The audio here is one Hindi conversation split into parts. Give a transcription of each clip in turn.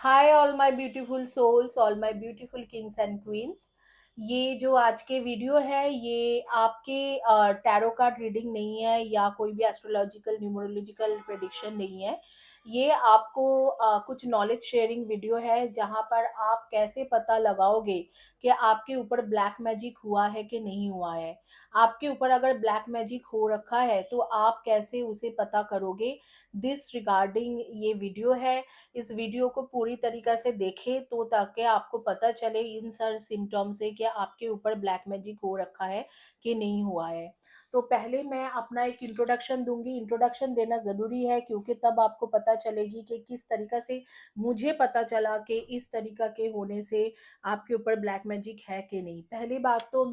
Hi all my beautiful souls, all my beautiful kings and queens. ये जो आज के वीडियो है ये आपके टैरो कार्ड रीडिंग नहीं है या कोई भी एस्ट्रोलॉजिकल न्यूमरोलॉजिकल प्रेडिक्शन नहीं है। ये आपको कुछ नॉलेज शेयरिंग वीडियो है जहां पर आप कैसे पता लगाओगे कि आपके ऊपर ब्लैक मैजिक हुआ है कि नहीं हुआ है। आपके ऊपर अगर ब्लैक मैजिक हो रखा है तो आप कैसे उसे पता करोगे, दिस रिगार्डिंग ये वीडियो है। इस वीडियो को पूरी तरीक़ा से देखें तो ताकि आपको पता चले इन सारे सिम्पटम से कि आपके ऊपर ब्लैक मैजिक हो रखा है कि नहीं हुआ है। तो पहले मैं अपना एक इंट्रोडक्शन दूँगी। इंट्रोडक्शन देना ज़रूरी है क्योंकि तब आपको पता चलेगी कि किस तरीक़ा से मुझे पता चला कि इस तरीक़ा के होने से आपके ऊपर ब्लैक मैजिक है कि नहीं। पहली बात तो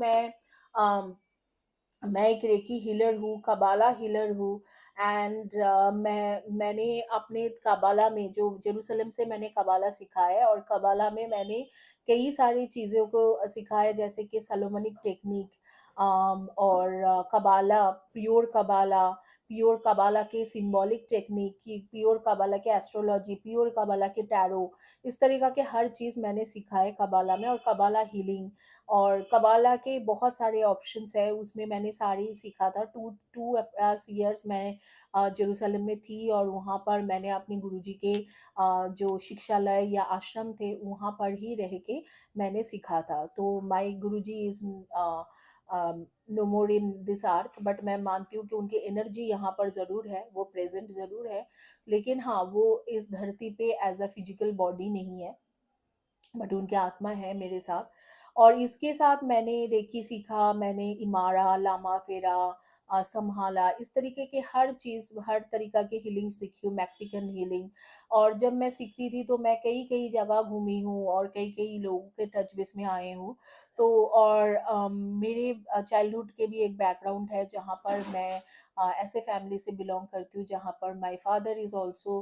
अ, मैं एक रेकी हीलर हूँ, कबाला हीलर हूँ एंड मैंने अपने कबाला में जो जेरूसलम से मैंने कबाला सीखा है और कबाला में मैंने कई सारी चीज़ों को सीखा है जैसे कि सलोमनिक टेक्निक और प्योर कबाला के सिंबॉलिक टेक्निक की, प्योर कबाला के एस्ट्रोलॉजी, प्योर कबाला के टैरो, इस तरीक़ा के हर चीज़ मैंने सीखा है कबाला में। और कबाला हीलिंग और कबाला के बहुत सारे ऑप्शंस हैं, उसमें मैंने सारे ही सीखा था। 2 ईयर्स मैं जेरूसलम में थी और वहाँ पर मैंने अपने गुरुजी के जो शिक्षालय या आश्रम थे, वहाँ पर ही रह के मैंने सीखा था। तो my guruji is no more in this earth, but मैं मानती हूँ कि उनकी एनर्जी यहाँ पर ज़रूर है, वो प्रेज़ेंट ज़रूर है। लेकिन हाँ, वो इस धरती पे एज़ अ फ़िज़िकल बॉडी नहीं है। बट उनकी आत्मा है मेरे साथ। और इसके साथ मैंने रेकी सीखा, मैंने इमारा, लामा फेरा, संहाला, इस तरीके के हर चीज़, हर तरीक़ा की हीलिंग सीखी हूँ, मैक्सिकन हीलिंग। और जब मैं सीखती थी तो मैं कई-कई जगह घूमी हूँ और कई-कई लोगों के टच बेस में आए हूँ। तो और मेरे चाइल्डहुड के भी एक बैकग्राउंड है जहाँ पर मैं ऐसे फैमिली से बिलॉन्ग करती हूँ जहाँ पर my father is also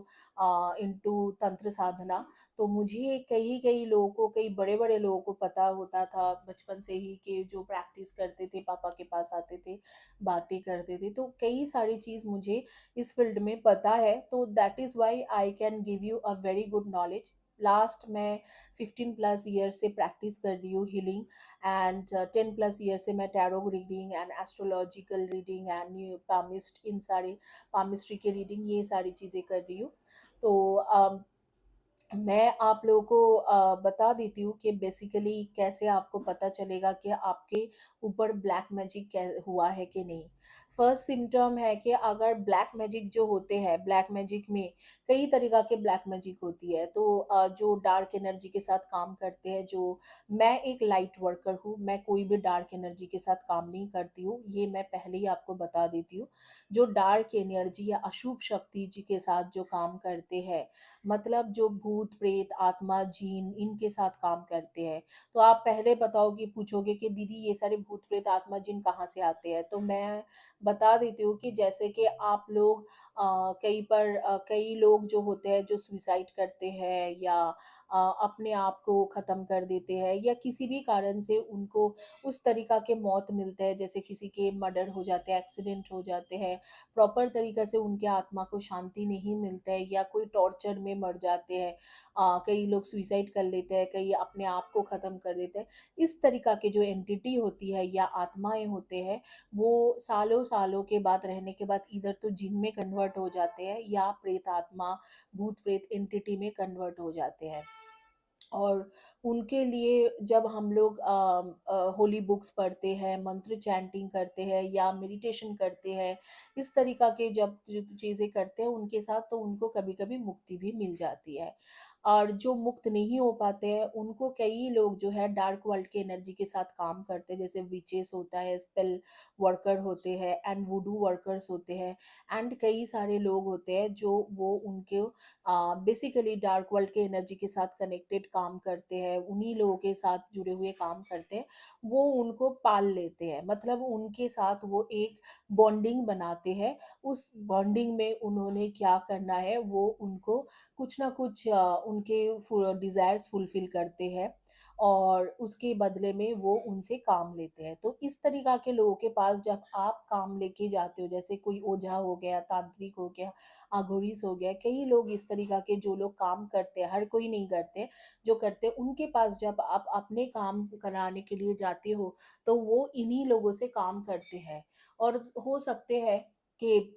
into तंत्र साधना। तो मुझे कई-कई लोगों को, कई बड़े-बड़े लोगों को पता होता था बचपन से ही कि जो प्रैक्टिस करते थे, पापा के पास आते थे, बातें करते थे। तो कई सारी चीज़ मुझे इस फ़ील्ड में पता है, तो that is why I can give you a very good knowledge. Last मैं 15 प्लस ईयर्स से प्रैक्टिस कर रही हूँ हीलिंग एंड 10 प्लस ईयर से मैं tarot reading and astrological reading and new palmist, इन सारे पामिस्ट्री के रीडिंग, ये सारी चीज़ें कर रही हूँ। तो मैं आप लोगों को बता देती हूँ कि बेसिकली कैसे आपको पता चलेगा कि आपके ऊपर ब्लैक मैजिक कै हुआ है कि नहीं। फर्स्ट सिम्पटम है कि अगर ब्लैक मैजिक जो होते हैं, ब्लैक मैजिक में कई तरीक़ा के ब्लैक मैजिक होती है। तो जो डार्क एनर्जी के साथ काम करते हैं, जो मैं एक लाइट वर्कर हूँ, मैं कोई भी डार्क एनर्जी के साथ काम नहीं करती हूँ, ये मैं पहले ही आपको बता देती हूँ। जो डार्क एनर्जी या अशुभ शक्ति जी के साथ जो काम करते हैं, मतलब जो भूत, प्रेत, आत्मा, जीन इनके साथ काम करते हैं। तो आप पहले बताओगे, पूछोगे कि दीदी ये सारे भूत, प्रेत, आत्मा, जिन कहाँ से आते हैं? तो मैं बता देती हूँ कि जैसे कि आप लोग कई लोग जो होते हैं जो सुसाइड करते हैं या अपने आप को ख़त्म कर देते हैं या किसी भी कारण से उनको उस तरीक़ा के मौत मिलते हैं, जैसे किसी के मर्डर हो जाते हैं, एक्सीडेंट हो जाते हैं, प्रॉपर तरीक़े से उनके आत्मा को शांति नहीं मिलता है या कोई टॉर्चर में मर जाते हैं। कई लोग सुसाइड कर लेते हैं, कई अपने आप को ख़त्म कर देते हैं। इस तरीक़ा की जो एंटिटी होती है या आत्माएँ होते हैं, वो सालों-सालों के बाद रहने के बाद इधर तो जिन में कन्वर्ट हो जाते हैं या प्रेत आत्मा, भूत-प्रेत एंटिटी में कन्वर्ट हो जाते हैं। और उनके लिए जब हम लोग होली बुक्स पढ़ते हैं, मंत्र चैंटिंग करते हैं या मेडिटेशन करते हैं, इस तरीक़ा के जब चीज़ें करते हैं उनके साथ, तो उनको कभी-कभी मुक्ति भी मिल जाती है। और जो मुक्त नहीं हो पाते हैं, उनको कई लोग जो है डार्क वर्ल्ड की एनर्जी के साथ काम करते हैं, जैसे विचेस होता है, स्पेल वर्कर होते हैं एंड वुडू वर्कर्स होते हैं एंड कई सारे लोग होते हैं जो वो उनके बेसिकली डार्क वर्ल्ड के एनर्जी के साथ कनेक्टेड काम करते हैं, उन्हीं लोगों के साथ जुड़े हुए काम करते हैं, वो उनको पाल लेते हैं। मतलब उनके साथ वो एक बॉन्डिंग बनाते हैं। उस बॉन्डिंग में उन्होंने क्या करना है, वो उनको कुछ ना कुछ उनके डिज़ायर्स फुलफ़िल करते हैं और उसके बदले में वो उनसे काम लेते हैं। तो इस तरीक़ा के लोगों के पास जब आप काम लेके जाते हो, जैसे कोई ओझा हो गया, तांत्रिक हो गया, आघोरिस हो गया, कई लोग इस तरीक़ा के जो लोग काम करते हैं, हर कोई नहीं करते, जो करते हैं उनके पास जब आप अपने काम कराने के लिए जाते हो, तो वो इन्हीं लोगों से काम करते हैं। और हो सकते हैं कि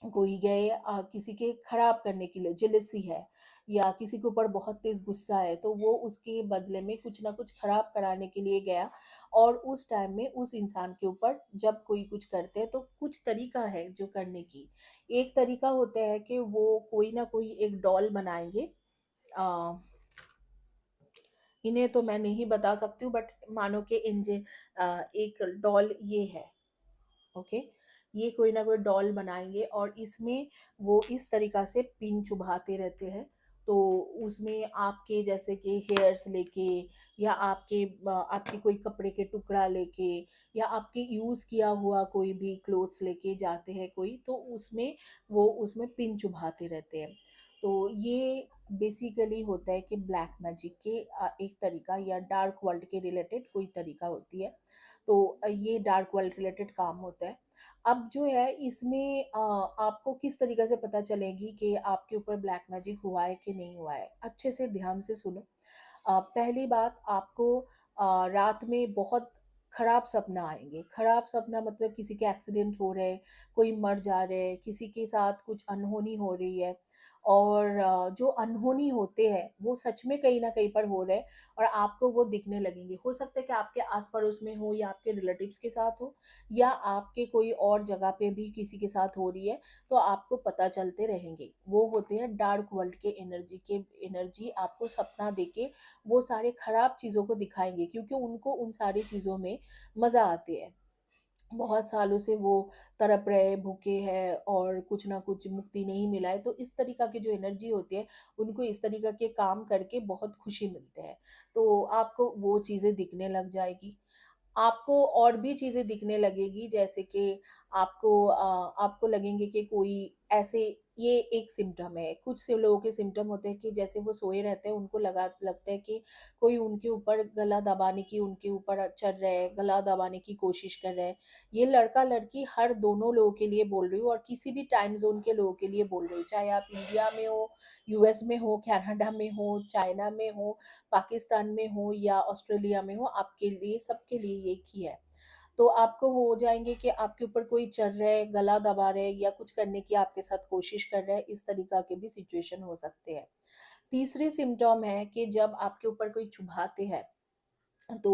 कोई गए किसी के खराब करने के लिए, जेलसी है या किसी के ऊपर बहुत तेज गुस्सा है, तो वो उसके बदले में कुछ ना कुछ खराब कराने के लिए गया, और उस टाइम में उस इंसान के ऊपर जब कोई कुछ करते हैं तो कुछ तरीका है जो करने की। एक तरीका होता है कि वो कोई ना कोई एक डॉल बनाएंगे। अ, इन्हें तो मैं नहीं बता सकती हूँ, बट मानो कि एक डॉल ये है, ओके। ये कोई ना कोई डॉल बनाएँगे और इसमें वो इस तरीक़ा से पिन चुभाते रहते हैं। तो उसमें आपके जैसे कि हेयर्स लेके, या आपके कोई कपड़े के टुकड़ा लेके, या आपके यूज़ किया हुआ कोई भी क्लॉथ्स लेके जाते हैं कोई, तो वो उसमें पिन चुभाते रहते हैं। तो ये बेसिकली होता है कि ब्लैक मैजिक के एक तरीका या डार्क वर्ल्ड के रिलेटेड कोई तरीका होती है। तो ये डार्क वर्ल्ड रिलेटेड काम होता है। अब जो है इसमें आपको किस तरीके से पता चलेगी कि आपके ऊपर ब्लैक मैजिक हुआ है कि नहीं हुआ है? अच्छे से ध्यान से सुनो। पहली बात आपको रात में बहुत खराब सपना आएँगे। खराब सपना मतलब किसी के एक्सीडेंट हो रहे, कोई मर जा रहे, किसी के साथ कुछ अनहोनी हो रही है, और जो अनहोनी होते हैं, वो सच में कहीं न कहीं पर हो रहे हैं और आपको वो दिखने लगेंगे। हो सकता है कि आपके आस-पड़ोस में हो, या आपके रिलेटिव्स के साथ हो, या आपके कोई और जगह पे भी किसी के साथ हो रही है, तो आपको पता चलते रहेंगे। वो होते हैं डार्क वर्ल्ड के एनर्जी आपको सपना देके वो सारे खराब चीज़ों को दिखाएँगे, क्योंकि उनको उन सारी चीज़ों में मज़ा आती है। बहुत सालों से वो तड़प रहे, भूखे हैं और कुछ ना कुछ मुक्ति नहीं मिला है, तो इस तरीक़ा की जो एनर्जी होती है, उनको इस तरीक़ा के काम करके बहुत खुशी मिलते हैं। तो आपको वो चीज़ें दिखने लग जाएगी। आपको और भी चीज़ें दिखने लगेगी, जैसे कि आपको लगेंगे कि कोई ऐसे, ये एक सिम्पटम है। कुछ से लोगों के सिम्पटम होते हैं कि जैसे वो सोए रहते हैं, उनको लगता है कि कोई उनके ऊपर गला दबाने की उनके ऊपर चढ़ रहा है, गला दबाने की कोशिश कर रहा है। ये लड़का-लड़की हर दोनों लोगों के लिए बोल रही हूँ, और किसी भी टाइम ज़ोन के लोगों के लिए बोल रही हूँ। चाहे आप इंडिया में हो, यूएस में हो, कनाडा में हो, चाइना में हो, पाकिस्तान में हो या ऑस्ट्रेलिया में हो, आपके लिए सबके लिए एक ही है। तो आपको हो जाएँगे कि आपके ऊपर कोई चढ़ रहा है, गला दबा रहा है, या कुछ करने की आपके साथ कोशिश कर रहा है, इस तरीक़ा के भी सिचुएशन हो सकते हैं। तीसरी सिम्पटम है कि जब आपके ऊपर कोई चुभाते हैं, तो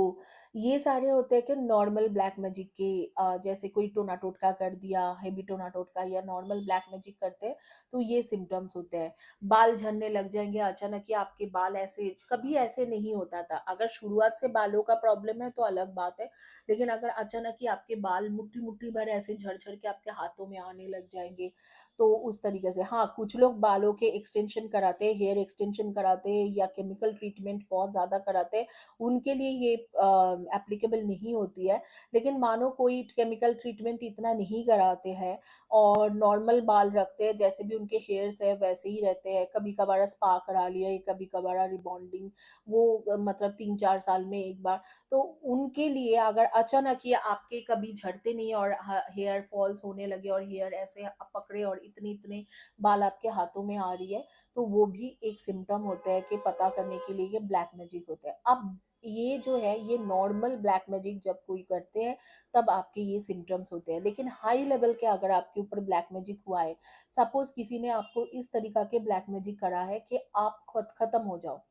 ये सारे होते हैं कि नॉर्मल ब्लैक मैजिक के, जैसे कोई टोना टोटका कर दिया, हेवी टोना टोटका या नॉर्मल ब्लैक मैजिक करते हैं, तो ये सिम्पटम्स होते हैं। बाल झड़ने लग जाएँगे अचानक ही, आपके बाल ऐसे कभी ऐसे नहीं होता था। अगर शुरुआत से बालों का प्रॉब्लम है तो अलग बात है, लेकिन अगर अचानक ही आपके बाल मुट्ठी-मुट्ठी भर ऐसे झड़-झड़ के आपके हाथों में आने लग जाएँगे, तो उस तरीके से हाँ, कुछ लोग बालों के एक्सटेंशन कराते हैं, हेयर एक्सटेंशन कराते हैं, या केमिकल ट्रीटमेंट बहुत ज़्यादा कराते हैं, उनके लिए ये एप्लीकेबल नहीं होती है। लेकिन मानो कोई केमिकल ट्रीटमेंट इतना नहीं कराते हैं और नॉर्मल बाल रखते हैं, जैसे भी उनके हेयर्स है वैसे ही रहते हैं। कभी-कभार स्पा करा लिया, कभी-कभार रिबॉन्डिंग, वो मतलब 3-4 साल में एक बार। तो उनके लिए अगर अचानक ही आपके कभी झड़ते नहीं और हेयर फॉल्स होने लगे, और हेयर ऐसे पकड़े और इतने-इतने बाल आपके हाथों में आ रही है, तो वो भी एक सिम्पटम होता है कि पता करने के लिए ये ब्लैक मैजिक होता है। अब ये जो है, ये नॉर्मल ब्लैक मैजिक जब कोई करते हैं, तब आपके ये सिम्पटम्स होते हैं। लेकिन हाई लेवल के अगर आपके ऊपर ब्लैक मैजिक हुआ है, सपोज़ किसी ने आपको इस तरीक़ा के ब्लैक मैजिक करा है कि आप खुद खत्म हो जाओ।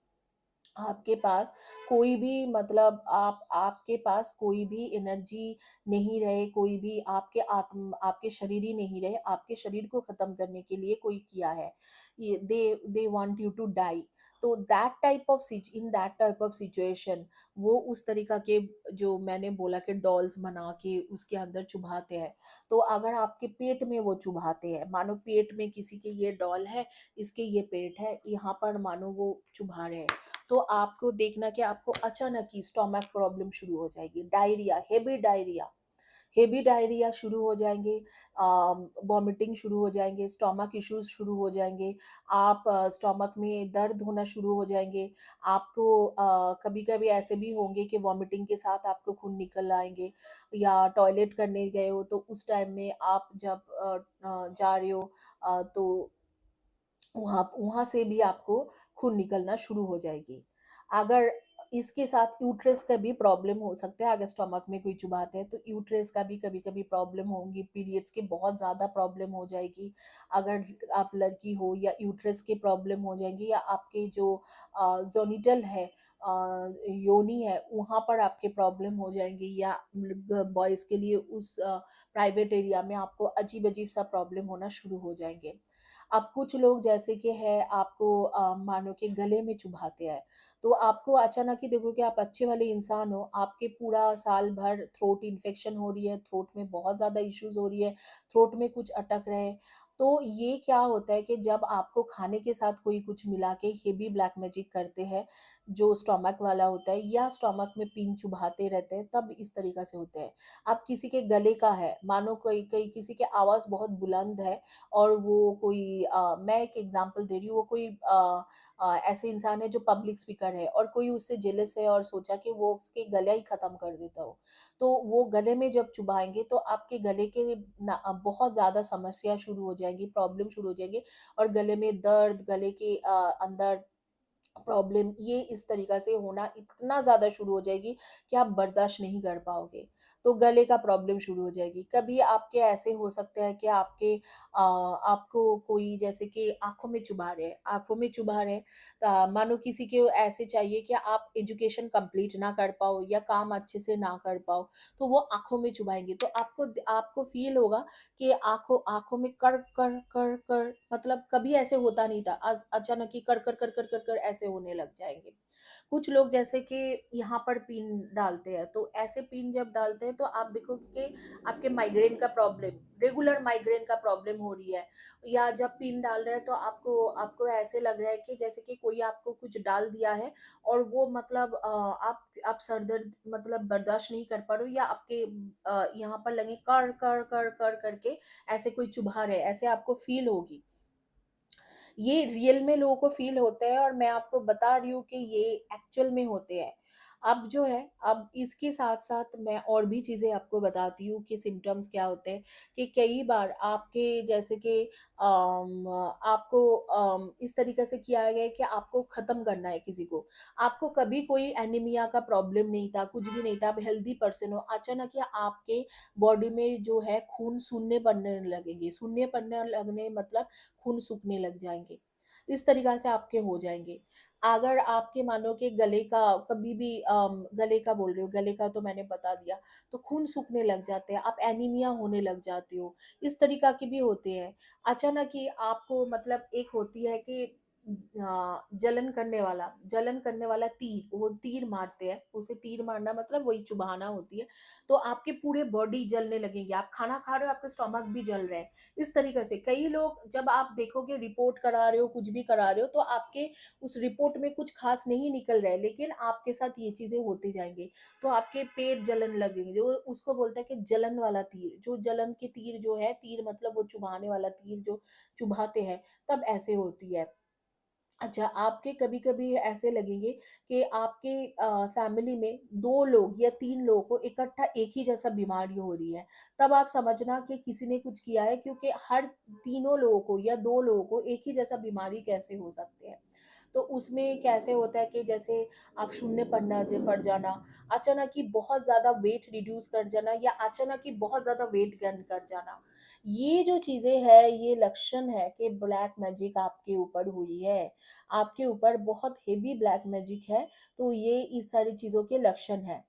आपके पास कोई भी मतलब आपके पास कोई भी एनर्जी नहीं रहे, कोई भी आपके शरीर ही नहीं रहे, आपके शरीर को ख़त्म करने के लिए कोई किया है। ये they want you to die. तो in that type of situation, वो उस तरीक़ा के जो मैंने बोला कि डॉल्स बना के उसके अंदर चुभाते हैं। तो अगर आपके पेट में वो चुभाते हैं, मानो पेट में किसी के ये डॉल है, इसके ये पेट है, यहाँ पर मानो वो चुभा रहे हैं। तो आपको देखना कि आपको अचानक ही स्टमक प्रॉब्लम शुरू हो जाएगी, diarrhoea, heavy diarrhoea. Heavy diarrhoea शुरू हो जाएँगे, वॉमिटिंग शुरू हो जाएँगे, स्टमक इश्यूज़ शुरू हो जाएँगे, आप स्टमक में दर्द होना शुरू हो जाएँगे। आपको कभी-कभी ऐसे भी होंगे कि वॉमिटिंग के साथ आपको खून निकल आएँगे, या टॉयलेट करने गए हो तो उस टाइम में आप जब जा रहे हो तो वहाँ वहाँ से भी आपको खून निकलना शुरू हो जाएगी। अगर इसके साथ यूट्रस का भी प्रॉब्लम हो सकता है, अगर स्टमक में कोई चुभाते हैं तो यूट्रस का भी कभी-कभी प्रॉब्लम होंगी, पीरियड्स की बहुत ज़्यादा प्रॉब्लम हो जाएगी। अगर आप लड़की हो या यूट्रस की प्रॉब्लम हो जाएँगी, या आपके जो ज़ोनिटल है, योनि है, वहाँ पर आपके प्रॉब्लम हो जाएँगी, या बॉयज़ के लिए उस प्राइवेट एरिया में आपको अजीब-अजीब सा प्रॉब्लम होना शुरू हो जाएँगे। अब कुछ लोग जैसे कि है, आपको मानो कि गले में चुभाते हैं, तो आपको अचानक ही देखो कि आप अच्छे वाले इंसान हो, आपके पूरा साल भर थ्रोट इन्फेक्शन हो रही है, थ्रोट में बहुत ज़्यादा इश्यूज़ हो रही है, थ्रोट में कुछ अटक रहे हैं। तो ये क्या होता है कि जब आपको खाने के साथ कोई कुछ मिला के हेवी ब्लैक मैजिक करते हैं, जो स्टमक वाला होता है या स्टमक में पिन चुभाते रहते हैं, तब इस तरीक़ा से होते हैं। अब किसी के गले का है, मानो कोई कोई किसी की आवाज़ बहुत बुलंद है, और वो कोई मैं एक एग्ज़ाम्पल दे रही हूँ, वो कोई ऐसे इंसान है जो पब्लिक स्पीकर है, और कोई उससे जेलस है और सोचा कि वो उसके गला ही ख़त्म कर देता हो। तो वो गले में जब चुभाएँगे तो आपके गले के बहुत ज़्यादा समस्या शुरू हो जाएँगी, प्रॉब्लम शुरू हो जाएँगी, और गले में दर्द, गले के अंदर प्रॉब्लम, ये इस तरीक़ा से होना इतना ज़्यादा शुरू हो जाएगी कि आप बर्दाश्त नहीं कर पाओगे। तो गले का प्रॉब्लम शुरू हो जाएगी। कभी आपके ऐसे हो सकता है कि आपको कोई जैसे कि आँखों में चुभा रहे हैं, आँखों में चुभा रहे हैं, मानो किसी को ऐसे चाहिए कि आप एजुकेशन कंप्लीट ना कर पाओ या काम अच्छे से ना कर पाओ, तो वो आँखों में चुभाएँगे। तो आपको फ़ील होगा कि आँखों आँखों में कर, कर, कर, कर, मतलब कभी ऐसे होता नहीं था। अचानक ही कर, कर, कर, कर, कर, कर ऐसे होने लग जाएँगे। कुछ लोग जैसे कि यहाँ पर पिन डालते हैं, तो ऐसे पिन जब डालते हैं तो आप देखोगे कि आपके माइग्रेन का प्रॉब्लम, रेगुलर माइग्रेन का प्रॉब्लम हो रही है, या जब पिन डाल रहे हैं तो आपको आपको ऐसे लग रहा है कि जैसे कि कोई आपको कुछ डाल दिया है, और वो मतलब आप सर दर्द मतलब बर्दाश्त नहीं कर पा रहे हो, या आपके यहाँ पर लगे कर, कर, कर, कर करके ऐसे कोई चुभा रहे है, ऐसे आपको फ़ील होगी। ये रियल में लोगों को फ़ील होता है, और मैं आपको बता रही हूँ कि ये एक्चुअल में होते हैं। अब जो है, अब इसके साथ-साथ मैं और भी चीज़ें आपको बताती हूँ कि सिम्पटम्स क्या होते हैं, कि कई बार आपके जैसे कि आपको इस तरीके से किया गया है कि आपको ख़त्म करना है किसी को। आपको कभी कोई एनीमिया का प्रॉब्लम नहीं था, कुछ भी नहीं था, आप हेल्दी पर्सन हो, अचानक या आपके बॉडी में जो है खून शून्य पड़ने लगेंगे, शून्य पड़ने लगने मतलब खून सूखने लग जाएँगे। इस तरीक़ा से आपके हो जाएँगे। अगर आपके मानो कि गले का कभी भी गले का बोल रही हूँ, गले का तो मैंने बता दिया, तो खून सूखने लग जाते हैं, आप एनीमिया होने लग जाते हो, इस तरीक़ा के भी होते हैं। अचानक ही आपको मतलब एक होती है कि जलन करने वाला तीर, वो तीर मारते हैं, उसे तीर मारना मतलब वही चुभाना होती है। तो आपके पूरे बॉडी जलने लगेगी, आप खाना खा रहे हो, आपका स्टमक भी जल रहा है। इस तरीके से कई लोग जब आप देखोगे रिपोर्ट करा रहे हो, कुछ भी करा रहे हो, तो आपके उस रिपोर्ट में कुछ ख़ास नहीं निकल रहा है, लेकिन आपके साथ ये चीज़ें होती जाएँगी। तो आपके पेट जलन लगेंगे, जो उसको बोलते हैं कि जलन वाला तीर, जो जलन के तीर जो है, तीर मतलब वो चुभाने वाला तीर जो चुभाते हैं, तब ऐसे होती है। अच्छा, आपके कभी-कभी ऐसे लगेंगे कि आपके फैमिली में 2 लोग या 3 लोगों को इकट्ठा एक ही जैसा बीमारी हो रही है। तब आप समझना कि किसी ने कुछ किया है, क्योंकि हर तीनों लोगों को या 2 लोगों को एक ही जैसा बीमारी कैसे हो सकते हैं। तो उसमें कैसे होता है कि जैसे आप शून्य पड़ जाना, अचानक ही बहुत ज़्यादा वेट रिड्यूस कर जाना, या अचानक ही बहुत ज़्यादा वेट गेन कर जाना। ये जो चीज़ें हैं, ये लक्षण है कि ब्लैक मैजिक आपके ऊपर हुई है। आपके ऊपर बहुत हेवी ब्लैक मैजिक है, तो ये इस सारी चीज़ों के लक्षण हैं।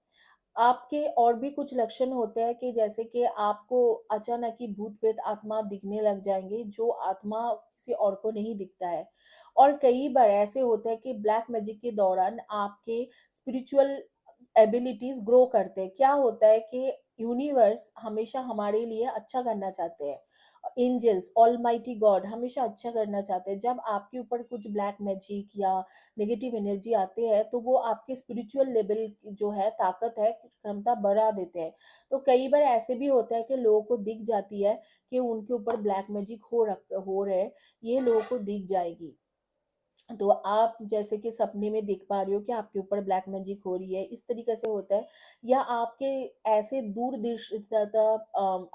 आपके और भी कुछ लक्षण होते हैं कि जैसे कि आपको अचानक ही भूत-प्रेत आत्मा दिखने लग जाएँगे, जो आत्मा किसी और को नहीं दिखता है। और कई बार ऐसे होता है कि ब्लैक मैजिक के दौरान आपके स्पिरिचुअल एबिलिटीज़ ग्रो करते हैं। क्या होता है कि यूनिवर्स हमेशा हमारे लिए अच्छा करना चाहते हैं, एंजल्स, ऑलमाइटी गॉड हमेशा अच्छा करना चाहते हैं। जब आपके ऊपर कुछ ब्लैक मैजिक या नेगेटिव एनर्जी आते हैं, तो वो आपके स्पिरिचुअल लेवल की जो है ताकत है, क्षमता बढ़ा देते हैं। तो कई बार ऐसे भी होता है कि लोगों को दिख जाती है कि उनके ऊपर ब्लैक मैजिक हो रहे हैं, ये लोगों को दिख जाएगी। तो आप जैसे कि सपने में देख पा रहे हो कि आपके ऊपर ब्लैक मैजिक हो रही है, इस तरीके से होता है। या आपके ऐसे दूरदृष्टता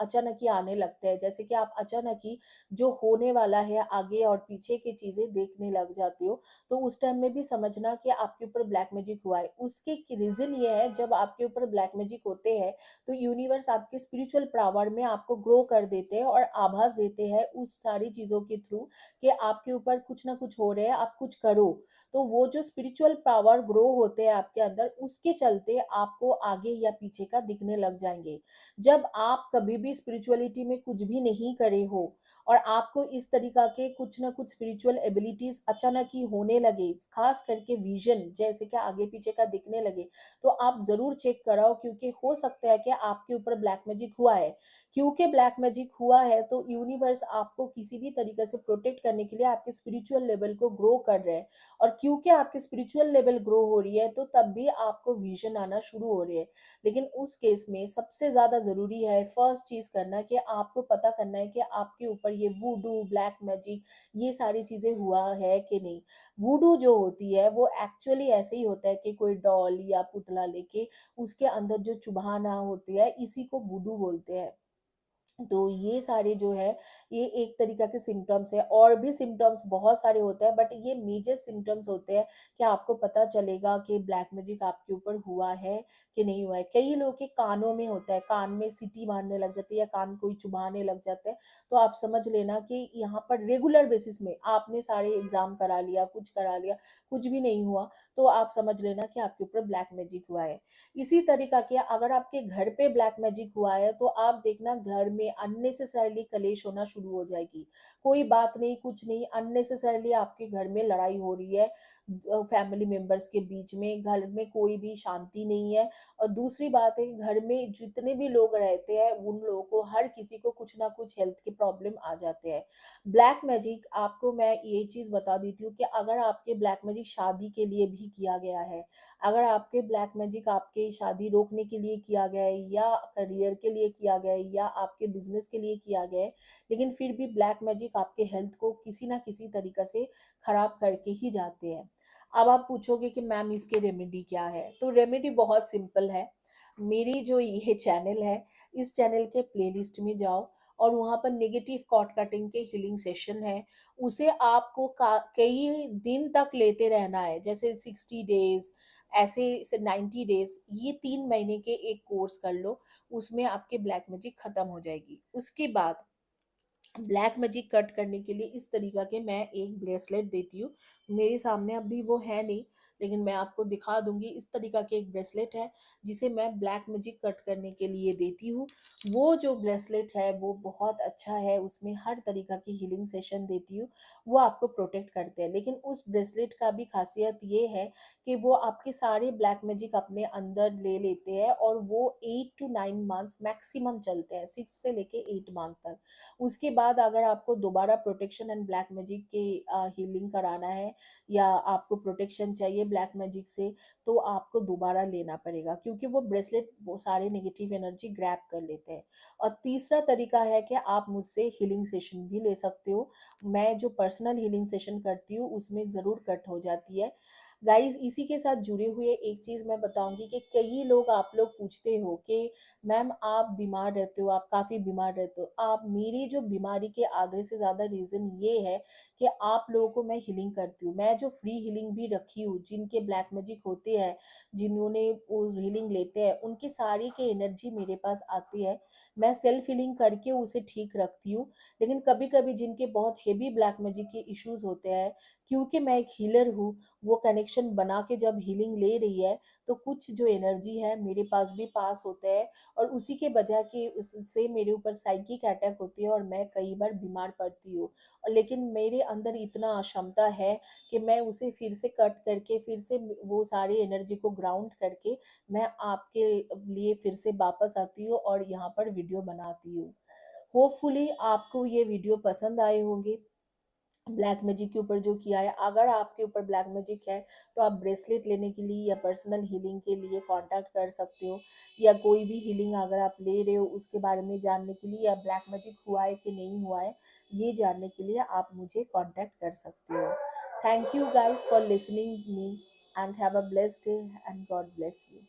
अचानक ही आने लगते हैं, जैसे कि आप अचानक ही जो होने वाला है आगे और पीछे की चीज़ें देखने लग जाते हो, तो उस टाइम में भी समझना कि आपके ऊपर ब्लैक मैजिक हुआ है। उसके रीज़न ये है, जब आपके ऊपर ब्लैक मैजिक होते हैं, तो यूनिवर्स आपके स्पिरिचुअल पावर में आपको ग्रो कर देते हैं और आभास देते हैं उस सारी चीज़ों के थ्रू कि आपके ऊपर कुछ ना कुछ हो रहा है, आप कुछ करो। तो वो जो स्पिरिचुअल पावर ग्रो होते हैं आपके अंदर, उसके चलते आपको आगे या पीछे का दिखने लग जाएँगे। जब आप कभी भी स्पिरिचुअलिटी में कुछ भी नहीं करे हो और आपको इस तरीक़ा के कुछ ना कुछ स्पिरिचुअल एबिलिटीज़ अचानक ही होने लगे, ख़ास करके विज़न जैसे कि आगे-पीछे का दिखने लगे, तो आप ज़रूर चेक कराओ, क्योंकि हो सकता है कि आपके ऊपर ब्लैक मैजिक हुआ है। क्योंकि ब्लैक मैजिक हुआ है, तो यूनिवर्स आपको किसी भी तरीके से प्रोटेक्ट करने के लिए आपके स्पिरिचुअल लेवल को ग्रो कर रहे हैं। और क्योंकि आपकी स्पिरिचुअल लेवल ग्रो हो रही है, तो तब भी आपको विजन आना शुरू हो रही है। लेकिन उस केस में सबसे ज़्यादा ज़रूरी है फर्स्ट चीज़ करना, कि आपको पता करना है कि आपके ऊपर ये वूडू, ब्लैक मैजिक ये सारी चीज़ें हुआ है कि नहीं। वूडू जो होती है वो एक्चुअली ऐसे ही होता है कि कोई डॉल या पुतला लेके उसके अंदर जो चुभाना होती है, इसी को वूडू बोलते हैं। तो ये सारे जो है, ये एक तरीका के सिम्पटम्स है, और भी सिम्पटम्स बहुत सारे होते हैं, बट ये मेजर सिम्पटम्स होते हैं कि आपको पता चलेगा कि ब्लैक मैजिक आपके ऊपर हुआ है कि नहीं हुआ है। कई लोगों के कानों में होता है, कान में सीटी मारने लग जाती है या कान कोई चुभाने लग जाता है, तो आप समझ लेना कि यहाँ पर रेगुलर बेसिस में आपने सारे एग्जाम करा लिया, कुछ करा लिया, कुछ भी नहीं हुआ, तो आप समझ लेना कि आपके ऊपर ब्लैक मैजिक हुआ है। इसी तरीका के अगर आपके घर पे ब्लैक मैजिक हुआ है, तो आप देखना घर में अननेसेसरीली कलेश होना शुरू हो जाएगी। कोई बात नहीं, कुछ नहीं, अननेसेसरीली आपके घर में लड़ाई हो रही है, फैमिली मेंबर्स के बीच में, घर में कोई भी शांति नहीं है। और दूसरी बात है कि घर में जितने भी लोग रहते हैं, उन लोगों को हर किसी को कुछ ना कुछ हेल्थ के प्रॉब्लम आ जाते हैं। ब्लैक मैजिक आपको मैं ये चीज़ बता देती हूँ कि अगर आपके ब्लैक मैजिक शादी के लिए भी किया गया है, अगर आपके ब्लैक मैजिक आपके शादी रोकने के लिए किया गया है, या करियर के लिए किया गया है, या आपके बिजनेस के लिए किया गया है, लेकिन फिर भी ब्लैक मैजिक आपके हेल्थ को किसी ना किसी तरीके से खराब करके ही जाते हैं। अब आप पूछोगे कि मैम इसके रेमेडी क्या है, तो रेमेडी बहुत सिंपल है। मेरी जो ये चैनल है, इस चैनल के प्लेलिस्ट में जाओ, और वहाँ पर नेगेटिव कॉर्ड कटिंग के हीलिंग सेशन है। उसे आपको कई दिन तक लेते रहना है, जैसे 60 डेज, ऐसे 90 डेज, ये 3 महीने के एक कोर्स कर लो। उसमें आपके ब्लैक मैजिक खत्म हो जाएगी। उसके बाद ब्लैक मैजिक कट करने के लिए इस तरीका के मैं एक ब्रेसलेट देती हूँ। मेरे सामने अभी वो है नहीं, लेकिन मैं आपको दिखा दूँगी। इस तरीका के एक ब्रेसलेट है, जिसे मैं ब्लैक मैजिक कट करने के लिए देती हूँ। वो जो ब्रेसलेट है वो बहुत अच्छा है, उसमें हर तरीका की हीलिंग सेशन देती हूँ, वो आपको प्रोटेक्ट करते हैं। लेकिन उस ब्रेसलेट का भी ख़ासियत ये है कि वो आपके सारे ब्लैक मैजिक अपने अंदर ले लेते हैं, और वो 8 टू 9 मंथ्स मैक्सिमम चलते हैं, 6 से लेके 8 मंथ्स तक। उसके बाद अगर आपको दोबारा प्रोटेक्शन एंड ब्लैक मैजिक की हीलिंग कराना है, या आपको प्रोटेक्शन चाहिए ब्लैक मैजिक से, तो आपको दोबारा लेना पड़ेगा, क्योंकि वो ब्रेसलेट वो सारे नेगेटिव एनर्जी ग्रैब कर लेते हैं। और तीसरा तरीका है कि आप मुझसे हीलिंग सेशन भी ले सकते हो। मैं जो पर्सनल हीलिंग सेशन करती हूँ, उसमें ज़रूर कट हो जाती है। गाइस, इसी के साथ जुड़े हुए एक चीज़ मैं बताऊँगी कि कई लोग आप लोग पूछते हो कि मैम आप बीमार रहते हो, आप काफ़ी बीमार रहते हो। आप मेरी जो बीमारी के आधे से ज़्यादा रीज़न ये है कि आप लोगों को मैं हीलिंग करती हूँ। मैं जो फ्री हीलिंग भी रखी हूँ, जिनके ब्लैक मैजिक होते हैं, जिन्होंने वो हीलिंग लेते हैं, उनकी सारी की एनर्जी मेरे पास आती है। मैं सेल्फ हीलिंग करके उसे ठीक रखती हूँ। लेकिन कभी-कभी जिनके बहुत हेवी ब्लैक मैजिक के इश्यूज़ होते हैं, क्योंकि मैं एक हीलर हूँ, वो कनेक्शन बना के जब हीलिंग ले रही है, तो कुछ जो एनर्जी है मेरे पास भी पास होता है, और उसी के वजह के उससे मेरे ऊपर साइकिक अटैक होती है, और मैं कई बार बीमार पड़ती हूँ। और लेकिन मेरे अंदर इतना क्षमता है कि मैं उसे फिर से कट करके, फिर से वो सारी एनर्जी को ग्राउंड करके, मैं आपके लिए फिर से वापस आती हूँ और यहाँ पर वीडियो बनाती हूँ। होपफुली आपको ये वीडियो पसंद आए होंगे। ब्लैक मैजिक के ऊपर जो किया है, अगर आपके ऊपर ब्लैक मैजिक है तो आप ब्रेसलेट लेने के लिए या पर्सनल हीलिंग के लिए कांटेक्ट कर सकते हो, या कोई भी हीलिंग अगर आप ले रहे हो उसके बारे में जानने के लिए, या ब्लैक मैजिक हुआ है कि नहीं हुआ है ये जानने के लिए आप मुझे कांटेक्ट कर सकते हो। Thank you guys for listening me and have a blessed day and God bless you.